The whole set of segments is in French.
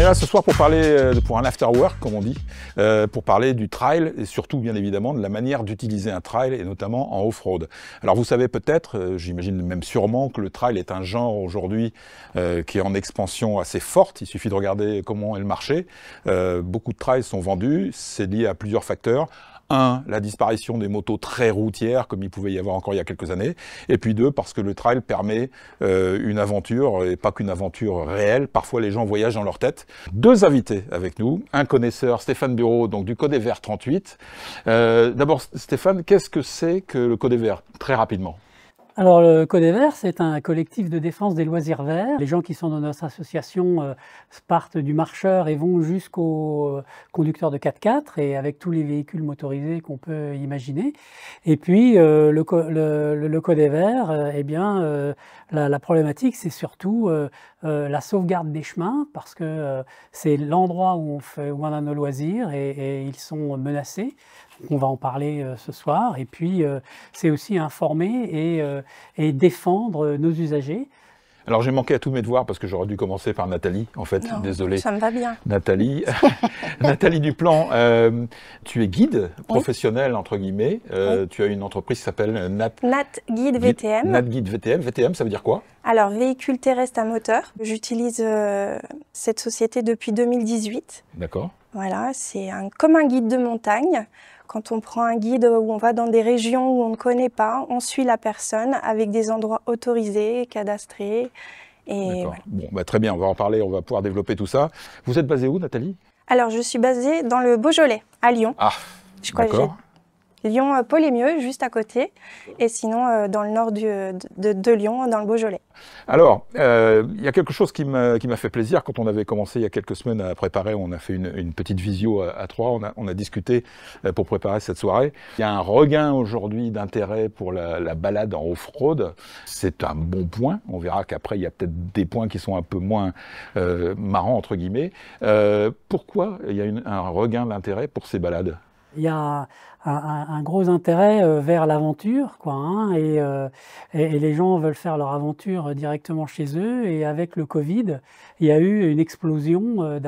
est là ce soir pour parler, pour un after work, comme on dit, pour parler du trail et surtout, bien évidemment, de la manière d'utiliser un trail et notamment en off-road. Alors vous savez peut-être, j'imagine même sûrement que le trail est un genre aujourd'hui qui est en expansion assez forte. Il suffit de regarder comment est le marché. Beaucoup de trails sont vendus, c'est lié à plusieurs facteurs. Un, la disparition des motos très routières, comme il pouvait y avoir encore il y a quelques années. Et puis deux, parce que le trail permet une aventure, et pas qu'une aventure réelle. Parfois, les gens voyagent dans leur tête. Deux invités avec nous. Un connaisseur, Stéphane Bureau, donc du Caudet Vert 38. D'abord, Stéphane, qu'est-ce que c'est que le Caudet Vert? Très rapidement. Alors le Caudet Vert, c'est un collectif de défense des loisirs verts. Les gens qui sont dans notre association partent du marcheur et vont jusqu'au conducteur de 4x4 et avec tous les véhicules motorisés qu'on peut imaginer. Et puis le Caudet Vert, la problématique, c'est surtout la sauvegarde des chemins parce que c'est l'endroit où on a nos loisirs et ils sont menacés. On va en parler ce soir. Et puis, c'est aussi informer et défendre nos usagers. Alors j'ai manqué à tous mes devoirs parce que j'aurais dû commencer par Nathalie, en fait, non, désolé. Ça me va bien. Nathalie, Nathalie Duplan, tu es guide professionnel, entre guillemets. Oui. Tu as une entreprise qui s'appelle Nat Guide VTM. Nat Guide VTM. VTM, ça veut dire quoi? Alors, véhicule terrestre à moteur. J'utilise cette société depuis 2018. D'accord. Voilà, c'est comme un guide de montagne. Quand on prend un guide où on va dans des régions où on ne connaît pas, on suit la personne avec des endroits autorisés, cadastrés. Et voilà. Bon, bah, très bien, on va en parler, on va pouvoir développer tout ça. Vous êtes basée où, Nathalie? Alors, je suis basée dans le Beaujolais, à Lyon. Ah, d'accord. Lyon, Paul-les-Mieux, juste à côté, et sinon dans le nord de Lyon, dans le Beaujolais. Alors, il y a quelque chose qui m'a fait plaisir quand on avait commencé il y a quelques semaines à préparer. On a fait une petite visio à trois, on a discuté pour préparer cette soirée. Il y a un regain aujourd'hui d'intérêt pour la balade en off-road. C'est un bon point. On verra qu'après, il y a peut-être des points qui sont un peu moins marrants, entre guillemets. Pourquoi il y a un regain d'intérêt pour ces balades? Il y a un gros intérêt vers l'aventure, quoi, hein, et les gens veulent faire leur aventure directement chez eux. Et avec le Covid, il y a eu une explosion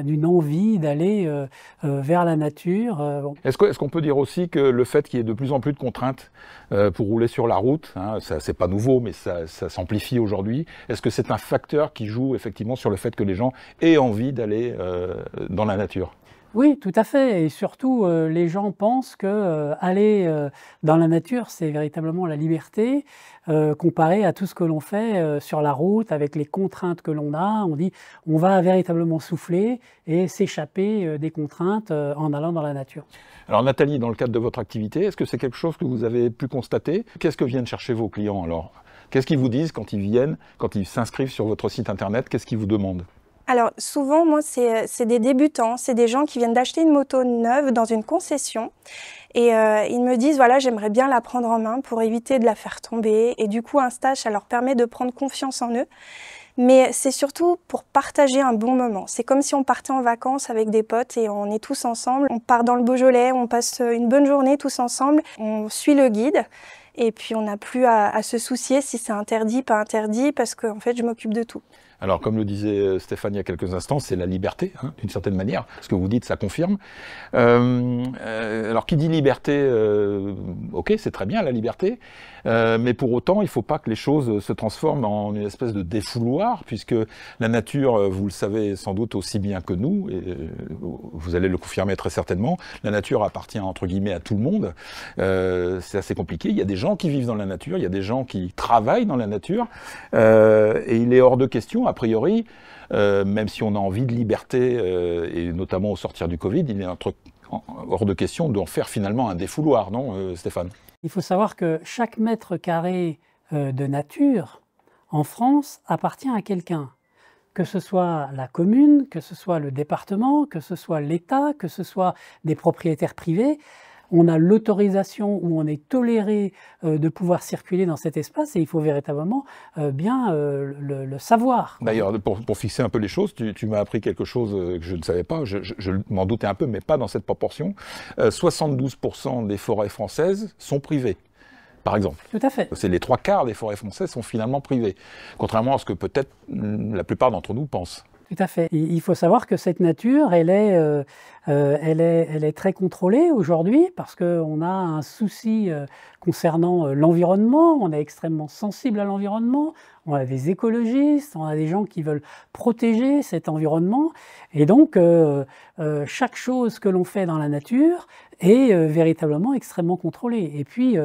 d'une envie d'aller vers la nature. Est-ce qu'on peut dire aussi que le fait qu'il y ait de plus en plus de contraintes pour rouler sur la route, hein, ça c'est pas nouveau, mais ça s'amplifie aujourd'hui, est-ce que c'est un facteur qui joue effectivement sur le fait que les gens aient envie d'aller dans la nature? Oui, tout à fait. Et surtout, les gens pensent que aller dans la nature, c'est véritablement la liberté, comparé à tout ce que l'on fait sur la route, avec les contraintes que l'on a. On dit, on va véritablement souffler et s'échapper des contraintes en allant dans la nature. Alors Nathalie, dans le cadre de votre activité, est-ce que c'est quelque chose que vous avez pu constater? Qu'est-ce que viennent chercher vos clients alors? Qu'est-ce qu'ils vous disent quand ils viennent, quand ils s'inscrivent sur votre site internet? Qu'est-ce qu'ils vous demandent? Alors souvent, moi, c'est des débutants, c'est des gens qui viennent d'acheter une moto neuve dans une concession et ils me disent, voilà, j'aimerais bien la prendre en main pour éviter de la faire tomber. Et du coup, un stage, ça leur permet de prendre confiance en eux. Mais c'est surtout pour partager un bon moment. C'est comme si on partait en vacances avec des potes et on est tous ensemble. On part dans le Beaujolais, on passe une bonne journée tous ensemble, on suit le guide. Et puis on n'a plus à se soucier si c'est interdit, pas interdit, parce qu'en fait, je m'occupe de tout. Alors, comme le disait Stéphane il y a quelques instants, c'est la liberté, hein, d'une certaine manière. Ce que vous dites, ça confirme. Alors, qui dit liberté, ok, c'est très bien la liberté, mais pour autant, il ne faut pas que les choses se transforment en une espèce de défouloir, puisque la nature, vous le savez sans doute aussi bien que nous, et vous allez le confirmer très certainement, la nature appartient entre guillemets à tout le monde. C'est assez compliqué. Il y a des gens qui vivent dans la nature, il y a des gens qui travaillent dans la nature, et il est hors de question, a priori, même si on a envie de liberté, et notamment au sortir du Covid, il est hors de question d'en faire finalement un défouloir, non, Stéphane? Il faut savoir que chaque mètre carré de nature en France appartient à quelqu'un. Que ce soit la commune, que ce soit le département, que ce soit l'État, que ce soit des propriétaires privés. On a l'autorisation ou on est toléré de pouvoir circuler dans cet espace et il faut véritablement bien le savoir. D'ailleurs, pour fixer un peu les choses, tu m'as appris quelque chose que je ne savais pas, je m'en doutais un peu, mais pas dans cette proportion. 72% des forêts françaises sont privées. par exemple. Tout à fait. C'est les 3/4 des forêts françaises sont finalement privées, contrairement à ce que peut-être la plupart d'entre nous pensent. Tout à fait. Il faut savoir que cette nature, elle est très contrôlée aujourd'hui parce qu'on a un souci concernant l'environnement, on est extrêmement sensible à l'environnement, on a des écologistes, on a des gens qui veulent protéger cet environnement. Et donc, chaque chose que l'on fait dans la nature est véritablement extrêmement contrôlée. Et puis,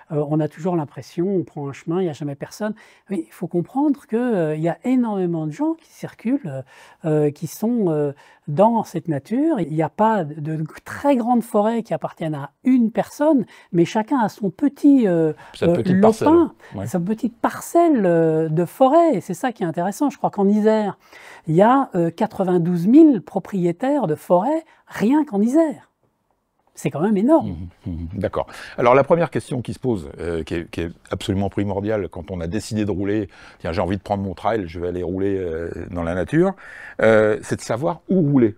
on a toujours l'impression, on prend un chemin, il n'y a jamais personne. Mais il faut comprendre qu'il y a énormément de gens qui circulent, qui sont dans cette nature. Il n'y a pas de très grandes forêts qui appartiennent à une personne, mais chacun a son petit lopin, sa petite parcelle de forêt. Et c'est ça qui est intéressant. Je crois qu'en Isère, il y a 92 000 propriétaires de forêt rien qu'en Isère. C'est quand même énorme. D'accord. Alors la première question qui se pose, qui est absolument primordiale quand on a décidé de rouler, tiens j'ai envie de prendre mon trail, je vais aller rouler dans la nature, c'est de savoir où rouler.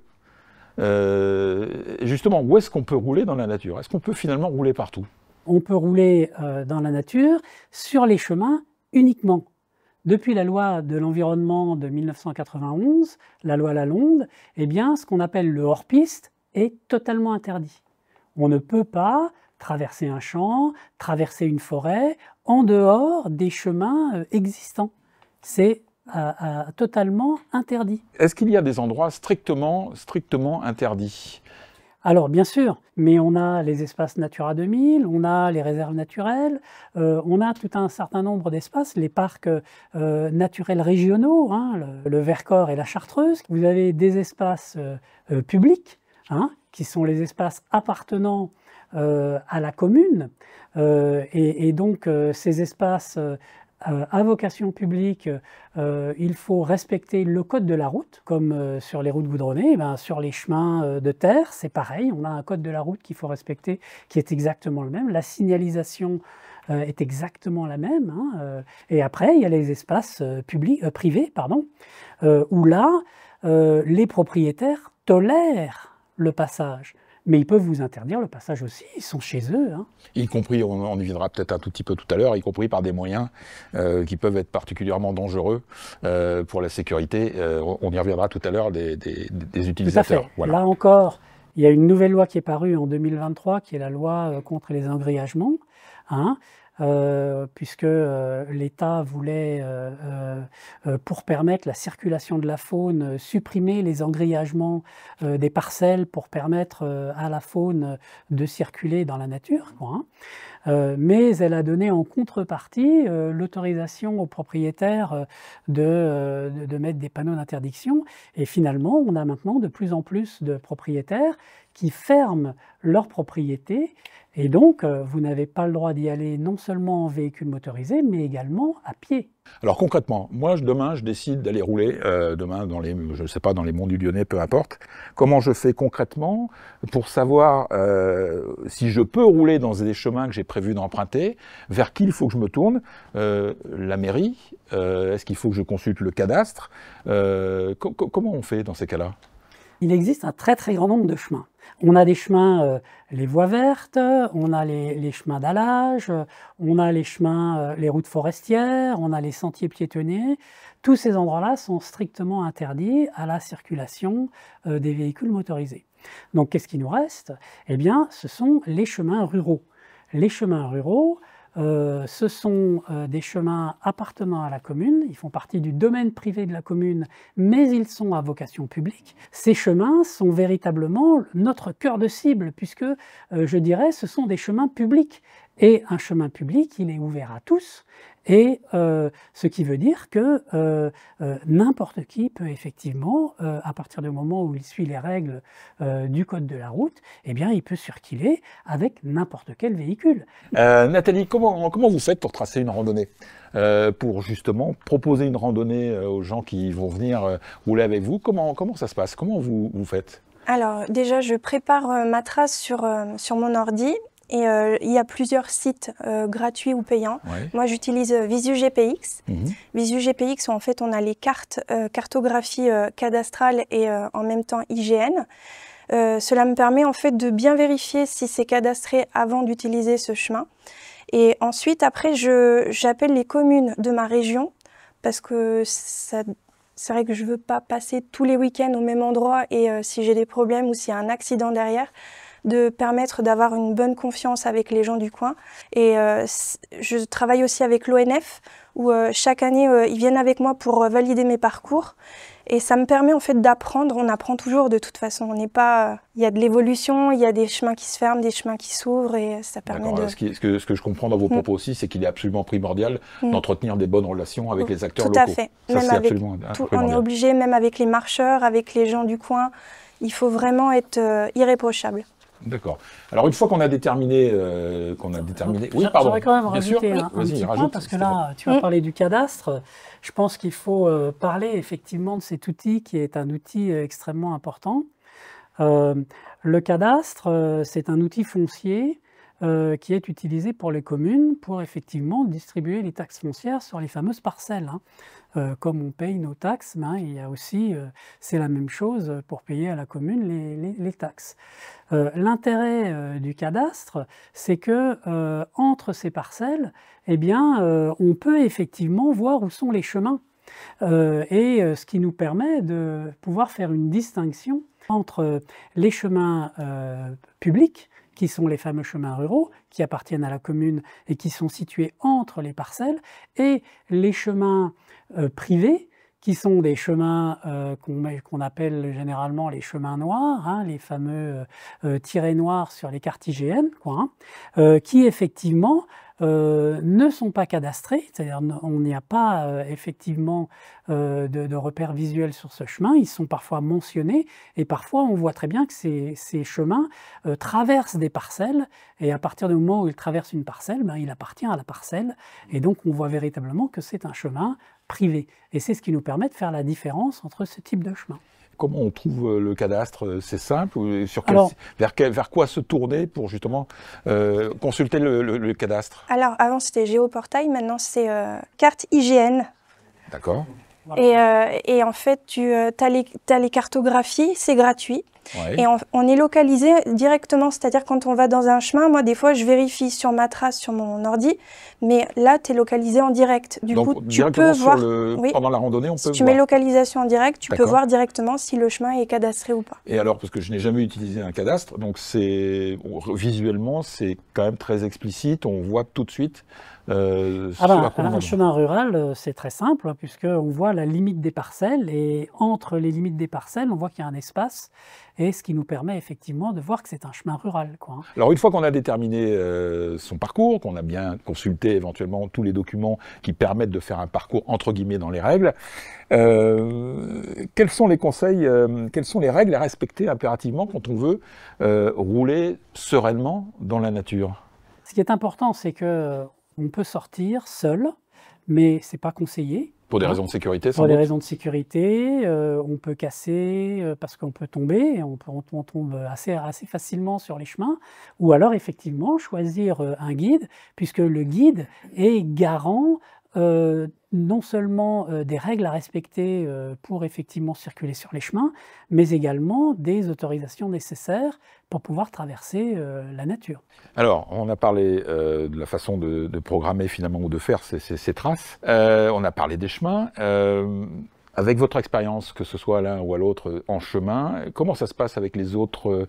Justement, où est-ce qu'on peut rouler dans la nature? Est-ce qu'on peut finalement rouler partout? On peut rouler dans la nature sur les chemins uniquement. Depuis la loi de l'environnement de 1991, la loi Lalonde, eh bien, ce qu'on appelle le hors-piste est totalement interdit. On ne peut pas traverser un champ, traverser une forêt en dehors des chemins existants. C'est totalement interdit. Est-ce qu'il y a des endroits strictement interdits? Alors bien sûr, mais on a les espaces Natura 2000, on a les réserves naturelles, on a tout un certain nombre d'espaces, les parcs naturels régionaux, hein, le Vercors et la Chartreuse. Vous avez des espaces publics, hein, qui sont les espaces appartenant à la commune, et donc ces espaces à vocation publique, il faut respecter le code de la route, comme sur les routes goudronnées. Ben, sur les chemins de terre, c'est pareil, on a un code de la route qu'il faut respecter, qui est exactement le même. La signalisation est exactement la même, hein, et après, il y a les espaces privés, où là, les propriétaires tolèrent le passage. Mais ils peuvent vous interdire le passage aussi, ils sont chez eux. Hein. Y compris, on y viendra peut-être un tout petit peu tout à l'heure, y compris par des moyens qui peuvent être particulièrement dangereux pour la sécurité. On y reviendra tout à l'heure des utilisateurs. Tout à fait. Voilà. Là encore, il y a une nouvelle loi qui est parue en 2023, qui est la loi contre les engrillagements, hein, puisque l'État voulait, pour permettre la circulation de la faune, supprimer les engrillagements des parcelles pour permettre à la faune de circuler dans la nature, quoi, hein. Mais elle a donné en contrepartie l'autorisation aux propriétaires de mettre des panneaux d'interdiction. Et finalement, on a maintenant de plus en plus de propriétaires qui ferment leur propriété. Et donc, vous n'avez pas le droit d'y aller non seulement en véhicule motorisé, mais également à pied. Alors concrètement, moi demain je décide d'aller rouler, demain dans les, je sais pas, dans les monts du Lyonnais, peu importe. Comment je fais concrètement pour savoir si je peux rouler dans des chemins que j'ai prévu d'emprunter, vers qui il faut que je me tourne, la mairie, est-ce qu'il faut que je consulte le cadastre, comment on fait dans ces cas-là? Il existe un très très grand nombre de chemins. On a des chemins, les voies vertes, on a les chemins d'allage, on a les chemins, les routes forestières, on a les sentiers piétonniers. Tous ces endroits-là sont strictement interdits à la circulation des véhicules motorisés. Donc qu'est-ce qui nous reste? Eh bien, ce sont les chemins ruraux. Les chemins ruraux, ce sont des chemins appartenant à la commune, ils font partie du domaine privé de la commune, mais ils sont à vocation publique. Ces chemins sont véritablement notre cœur de cible, puisque, je dirais, ce sont des chemins publics. Et un chemin public, il est ouvert à tous, et ce qui veut dire que n'importe qui peut effectivement, à partir du moment où il suit les règles du code de la route, eh bien, il peut circuler avec n'importe quel véhicule. Nathalie, comment vous faites pour tracer une randonnée, pour justement proposer une randonnée aux gens qui vont venir rouler avec vous? Comment ça se passe? Comment vous faites? Alors déjà, je prépare ma trace sur mon ordi. Et il y a plusieurs sites gratuits ou payants. Ouais. Moi, j'utilise VisuGPX. VisuGPX, où en fait, on a les cartes, cartographie cadastrale et en même temps IGN. Cela me permet en fait de bien vérifier si c'est cadastré avant d'utiliser ce chemin. Et ensuite, après, j'appelle les communes de ma région parce que c'est vrai que je ne veux pas passer tous les week-ends au même endroit et si j'ai des problèmes ou s'il y a un accident derrière, de permettre d'avoir une bonne confiance avec les gens du coin. Et je travaille aussi avec l'ONF où chaque année, ils viennent avec moi pour valider mes parcours. Et ça me permet en fait d'apprendre, on apprend toujours de toute façon, on n'est pas... Il y a de l'évolution, il y a des chemins qui se ferment, des chemins qui s'ouvrent et ça permet de... Ce que je comprends dans vos propos aussi, c'est qu'il est absolument primordial d'entretenir des bonnes relations avec les acteurs locaux. Tout à fait. Ça, même avec on est obligé, même avec les marcheurs, avec les gens du coin, il faut vraiment être irréprochable. D'accord. Alors une fois qu'on a déterminé, oui, pardon. J'aurais quand même rajouté un petit point parce que là, tu vas parler du cadastre. Je pense qu'il faut parler effectivement de cet outil qui est un outil extrêmement important. Le cadastre, c'est un outil foncier qui est utilisé pour les communes pour effectivement distribuer les taxes foncières sur les fameuses parcelles. Comme on paye nos taxes, il y a aussi, c'est la même chose pour payer à la commune les taxes. L'intérêt du cadastre, c'est que entre ces parcelles, eh bien, on peut effectivement voir où sont les chemins. Ce qui nous permet de pouvoir faire une distinction entre les chemins publics, qui sont les fameux chemins ruraux, qui appartiennent à la commune et qui sont situés entre les parcelles, et les chemins privés, qui sont des chemins qu'on appelle généralement les chemins noirs, les fameux tirets noirs sur les cartes IGN, qui effectivement ne sont pas cadastrés, c'est-à-dire on n'y a pas effectivement de repères visuels sur ce chemin, ils sont parfois mentionnés et parfois on voit très bien que ces chemins traversent des parcelles et à partir du moment où ils traversent une parcelle, il appartient à la parcelle et donc on voit véritablement que c'est un chemin privé et c'est ce qui nous permet de faire la différence entre ce type de chemin. Comment on trouve le cadastre? C'est simple? Vers quoi se tourner pour justement consulter le cadastre? Alors, avant c'était Géoportail, maintenant c'est carte IGN. D'accord. Et en fait, tu as les cartographies, c'est gratuit. Ouais. Et on est localisé directement, c'est-à-dire quand on va dans un chemin, moi des fois je vérifie sur ma trace, sur mon ordi, mais là tu es localisé en direct. Du coup, tu peux voir, pendant la randonnée, on peut voir. Si tu mets localisation en direct, tu peux voir directement si le chemin est cadastré ou pas. Et alors, parce que je n'ai jamais utilisé un cadastre, donc visuellement c'est quand même très explicite, on voit tout de suite. Un chemin rural, c'est très simple, puisqu'on voit la limite des parcelles, et entre les limites des parcelles, on voit qu'il y a un espace, et ce qui nous permet effectivement de voir que c'est un chemin rural. Alors une fois qu'on a déterminé son parcours, qu'on a bien consulté éventuellement tous les documents qui permettent de faire un parcours entre guillemets dans les règles, quels sont les conseils, quelles sont les règles à respecter impérativement quand on veut rouler sereinement dans la nature? Ce qui est important, c'est que on peut sortir seul, mais ce n'est pas conseillé. Pour des raisons de sécurité, sans Pour doute. des raisons de sécurité, on peut casser parce qu'on peut tomber, on tombe assez facilement sur les chemins, ou alors effectivement choisir un guide, puisque le guide est garant non seulement des règles à respecter pour effectivement circuler sur les chemins, mais également des autorisations nécessaires pour pouvoir traverser la nature. Alors, on a parlé de la façon de programmer finalement ou de faire ces traces. On a parlé des chemins. Avec votre expérience, que ce soit l'un ou à l'autre en chemin, comment ça se passe avec les autres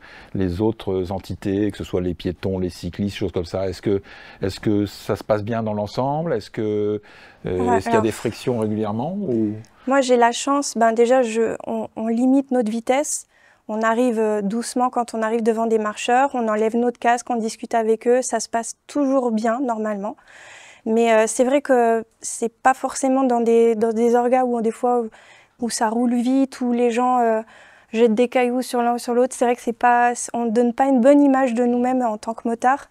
entités, que ce soit les piétons, les cyclistes, choses comme ça? Est-ce que ça se passe bien dans l'ensemble? Est-ce qu'il y a des frictions régulièrement ou... Moi, j'ai la chance, déjà, on limite notre vitesse. On arrive doucement quand on arrive devant des marcheurs, on enlève notre casque, on discute avec eux, ça se passe toujours bien, normalement. Mais c'est vrai que c'est pas forcément dans des orgas où des fois où ça roule vite, où les gens jettent des cailloux sur l'un ou sur l'autre. C'est vrai que on ne donne pas une bonne image de nous-mêmes en tant que motards.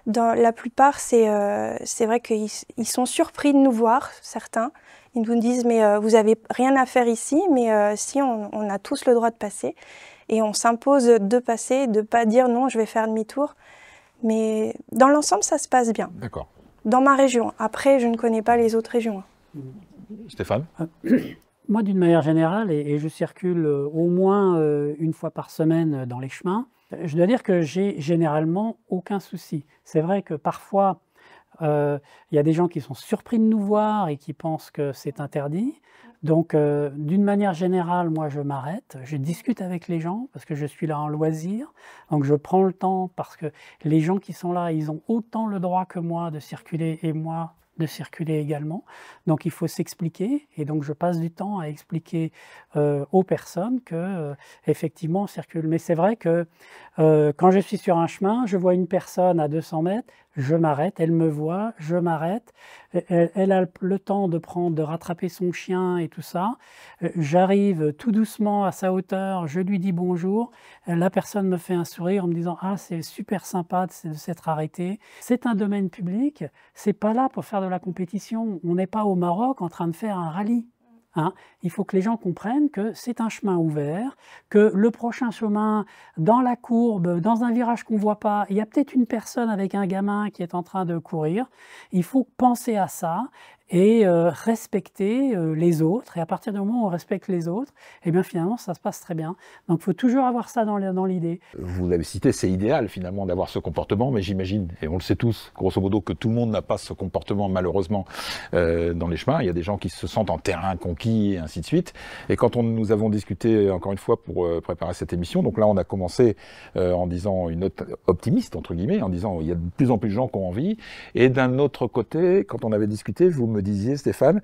Dans la plupart, c'est vrai qu'ils sont surpris de nous voir, certains. Ils nous disent « mais vous n'avez rien à faire ici », mais si, on a tous le droit de passer. Et on s'impose de passer, de ne pas dire « non, je vais faire demi-tour ». Mais dans l'ensemble, ça se passe bien. D'accord. Dans ma région. Après, je ne connais pas les autres régions. Stéphane? Moi, d'une manière générale, et je circule au moins une fois par semaine dans les chemins, je dois dire que j'ai généralement aucun souci. C'est vrai que parfois, Il y a des gens qui sont surpris de nous voir et qui pensent que c'est interdit. Donc, d'une manière générale, moi, je m'arrête, je discute avec les gens parce que je suis là en loisir. Donc, je prends le temps parce que les gens qui sont là, ils ont autant le droit que moi de circuler et moi de circuler également. Donc, il faut s'expliquer et donc je passe du temps à expliquer aux personnes que effectivement on circule. Mais c'est vrai que quand je suis sur un chemin, je vois une personne à 200 mètres, je m'arrête, elle me voit, je m'arrête, elle a le temps de rattraper son chien et tout ça. J'arrive tout doucement à sa hauteur, je lui dis bonjour, la personne me fait un sourire en me disant « Ah, c'est super sympa de s'être arrêté ». C'est un domaine public, c'est pas là pour faire de la compétition, on n'est pas au Maroc en train de faire un rallye. Hein, il faut que les gens comprennent que c'est un chemin ouvert, que le prochain chemin, dans la courbe, dans un virage qu'on ne voit pas, il y a peut-être une personne avec un gamin qui est en train de courir. Il faut penser à ça et respecter les autres. Et à partir du moment où on respecte les autres, eh bien finalement, ça se passe très bien. Donc il faut toujours avoir ça dans l'idée. Vous l'avez cité, c'est idéal finalement d'avoir ce comportement, mais j'imagine, et on le sait tous, grosso modo, que tout le monde n'a pas ce comportement malheureusement dans les chemins. Il y a des gens qui se sentent en terrain conquis et ainsi de suite. Et quand nous avons discuté, encore une fois, pour préparer cette émission, donc là on a commencé en disant une note optimiste, entre guillemets, en disant il y a de plus en plus de gens qui ont envie. Et d'un autre côté, quand on avait discuté, vous me disiez, Stéphane,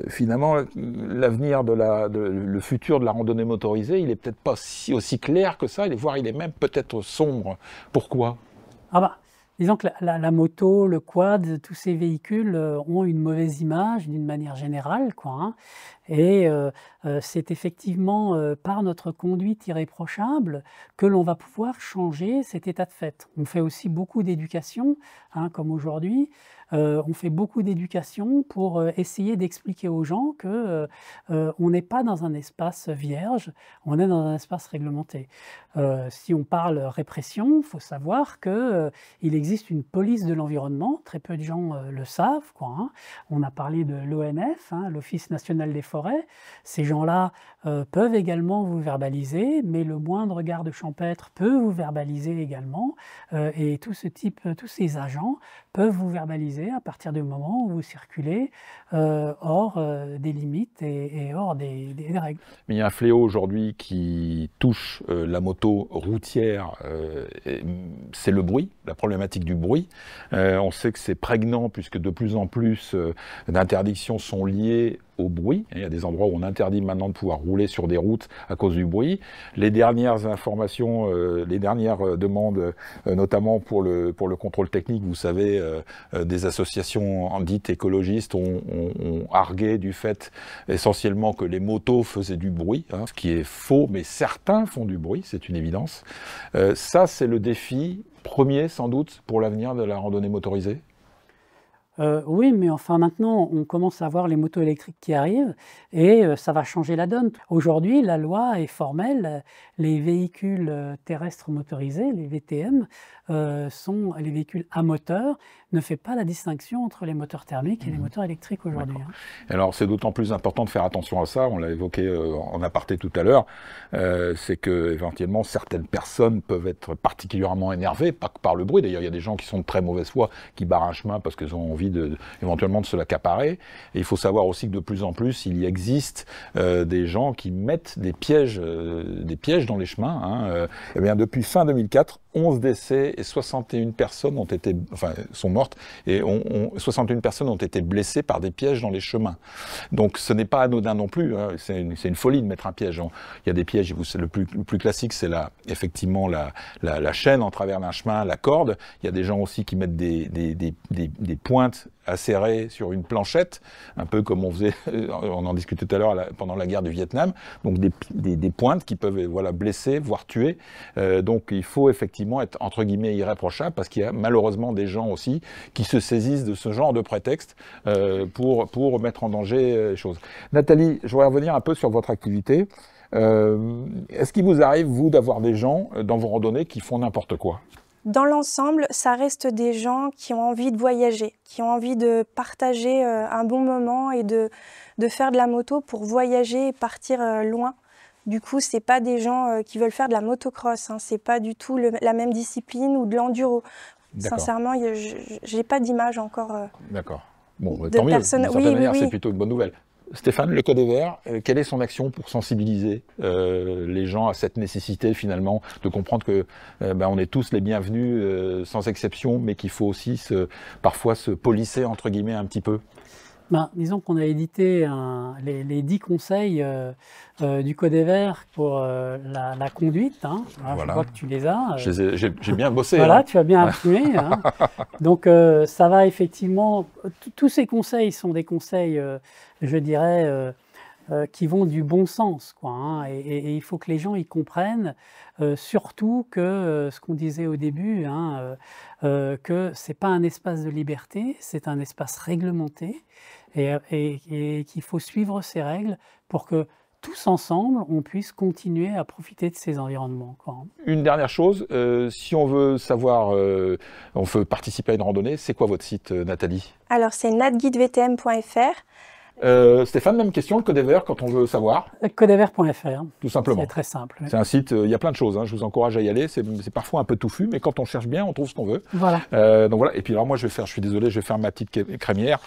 finalement, l'avenir le futur de la randonnée motorisée, il est peut-être pas aussi clair que ça, voire il est même peut-être sombre. Pourquoi? Ah bah, disons que la moto, le quad, tous ces véhicules ont une mauvaise image d'une manière générale, quoi, hein. Et c'est effectivement par notre conduite irréprochable que l'on va pouvoir changer cet état de fait. On fait aussi beaucoup d'éducation, hein, comme aujourd'hui. On fait beaucoup d'éducation pour essayer d'expliquer aux gens que on n'est pas dans un espace vierge, on est dans un espace réglementé. Si on parle répression, il faut savoir qu'il existe une police de l'environnement, très peu de gens le savent, quoi, hein. On a parlé de l'ONF, hein, l'Office national des forêts. Ces gens-là peuvent également vous verbaliser, mais le moindre garde champêtre peut vous verbaliser également, et tous ces agents peuvent vous verbaliser à partir du moment où vous circulez hors des limites et hors des règles. Mais il y a un fléau aujourd'hui qui touche la moto routière, c'est le bruit, la problématique du bruit. On sait que c'est prégnant puisque de plus en plus d'interdictions sont liées au bruit. Il y a des endroits où on interdit maintenant de pouvoir rouler sur des routes à cause du bruit. Les dernières informations, les dernières demandes, notamment pour le contrôle technique, vous savez, des associations dites écologistes ont argué du fait essentiellement que les motos faisaient du bruit, hein, ce qui est faux, mais certains font du bruit, c'est une évidence. Ça, c'est le défi premier, sans doute, pour l'avenir de la randonnée motorisée. Oui, mais enfin maintenant, on commence à voir les motos électriques qui arrivent et ça va changer la donne. Aujourd'hui, la loi est formelle, les véhicules terrestres motorisés, les VTM, sont les véhicules à moteur, ne fait pas la distinction entre les moteurs thermiques et les moteurs électriques aujourd'hui. Hein. Alors c'est d'autant plus important de faire attention à ça, on l'a évoqué en aparté tout à l'heure, c'est que éventuellement certaines personnes peuvent être particulièrement énervées, pas que par le bruit, d'ailleurs il y a des gens qui sont de très mauvaise foi, qui barrent un chemin parce qu'ils ont envie éventuellement de se l'accaparer. Et il faut savoir aussi que de plus en plus, il existe des gens qui mettent des pièges dans les chemins. Hein. Et bien, depuis fin 2004, 11 décès et 61 personnes sont mortes et 61 personnes ont été blessées par des pièges dans les chemins. Donc ce n'est pas anodin non plus, hein. C'est une folie de mettre un piège. Il y a des pièges, le plus classique c'est effectivement la chaîne en travers d'un chemin, la corde. Il y a des gens aussi qui mettent des pointes acérées sur une planchette, un peu comme on faisait, on en discutait tout à l'heure pendant la guerre du Vietnam, donc des pointes qui peuvent blesser, voire tuer. Donc il faut effectivement être entre guillemets irréprochable parce qu'il y a malheureusement des gens aussi qui se saisissent de ce genre de prétexte pour mettre en danger les choses. Nathalie, je voudrais revenir un peu sur votre activité. Est-ce qu'il vous arrive, vous, d'avoir des gens dans vos randonnées qui font n'importe quoi ? Dans l'ensemble, ça reste des gens qui ont envie de voyager, qui ont envie de partager un bon moment et de faire de la moto pour voyager et partir loin. Du coup, c'est pas des gens qui veulent faire de la motocross, hein, c'est pas du tout la même discipline ou de l'enduro. Sincèrement, je n'ai pas d'image encore. D'accord. Bon, tant mieux. D'une certaine manière, c'est plutôt une bonne nouvelle. Stéphane, le Code des Verts, quelle est son action pour sensibiliser les gens à cette nécessité finalement de comprendre que on est tous les bienvenus sans exception, mais qu'il faut aussi parfois se polisser entre guillemets un petit peu? Disons qu'on a édité les 10 conseils du Code des Verts pour la conduite. Hein. Voilà. Je vois que tu les as. J'ai bien bossé. Voilà, hein. Tu as bien imprimé. Hein. Donc ça va effectivement... Tous ces conseils sont des conseils, je dirais, qui vont du bon sens, quoi, hein. Et il faut que les gens y comprennent, surtout que ce qu'on disait au début, hein, que ce n'est pas un espace de liberté, c'est un espace réglementé et qu'il faut suivre ces règles pour que tous ensemble, on puisse continuer à profiter de ces environnements, quoi. Une dernière chose, si on veut savoir, on veut participer à une randonnée, c'est quoi votre site, Nathalie? Alors c'est natguidevtm.fr. Stéphane, même question, le Code des Verts, quand on veut savoir? Codesverts.fr. Tout simplement. C'est très simple. C'est un site, il y a plein de choses, hein, je vous encourage à y aller, c'est parfois un peu touffu, mais quand on cherche bien, on trouve ce qu'on veut. Voilà. Donc voilà, et puis alors moi je suis désolé, je vais faire ma petite crémière.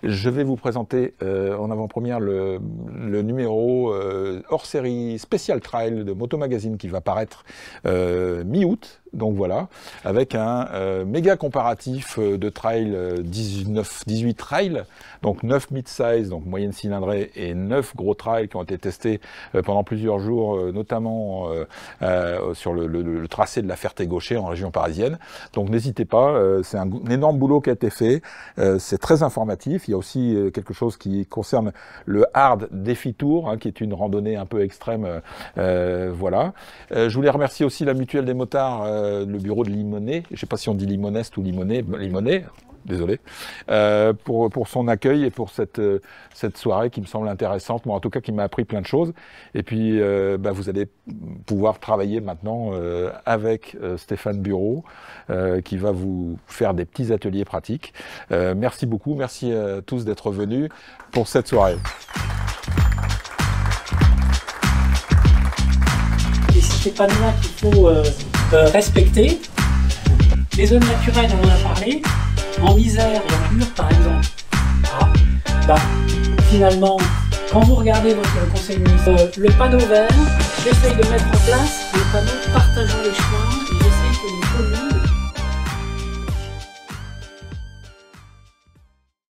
Je vais vous présenter en avant-première le numéro hors série spécial trail de Moto Magazine qui va paraître mi-août. Donc voilà, avec un méga comparatif de trail 18 trails, donc 9 mid-size, donc moyenne cylindrée, et 9 gros trails qui ont été testés pendant plusieurs jours, notamment sur le tracé de la Ferté-Gaucher en région parisienne. Donc n'hésitez pas, c'est un énorme boulot qui a été fait, c'est très informatif. Il y a aussi quelque chose qui concerne le Hard Défi Tour, hein, qui est une randonnée un peu extrême. Voilà. Je voulais remercier aussi la Mutuelle des motards, le bureau de Limonest, je ne sais pas si on dit Limonest ou Limonest, désolé, pour son accueil et pour cette soirée qui me semble intéressante, moi en tout cas qui m'a appris plein de choses. Et puis vous allez pouvoir travailler maintenant avec Stéphane Bureau, qui va vous faire des petits ateliers pratiques. Merci beaucoup, merci à tous d'être venus pour cette soirée. Et c'est pas là qu'il faut respecter. Les zones naturelles, on en a parlé, en Isère et en Bure par exemple. Finalement, quand vous regardez votre conseil municipal, le panneau vert, j'essaye de mettre en place le panneau partageons les chemins et j'essaye que les communes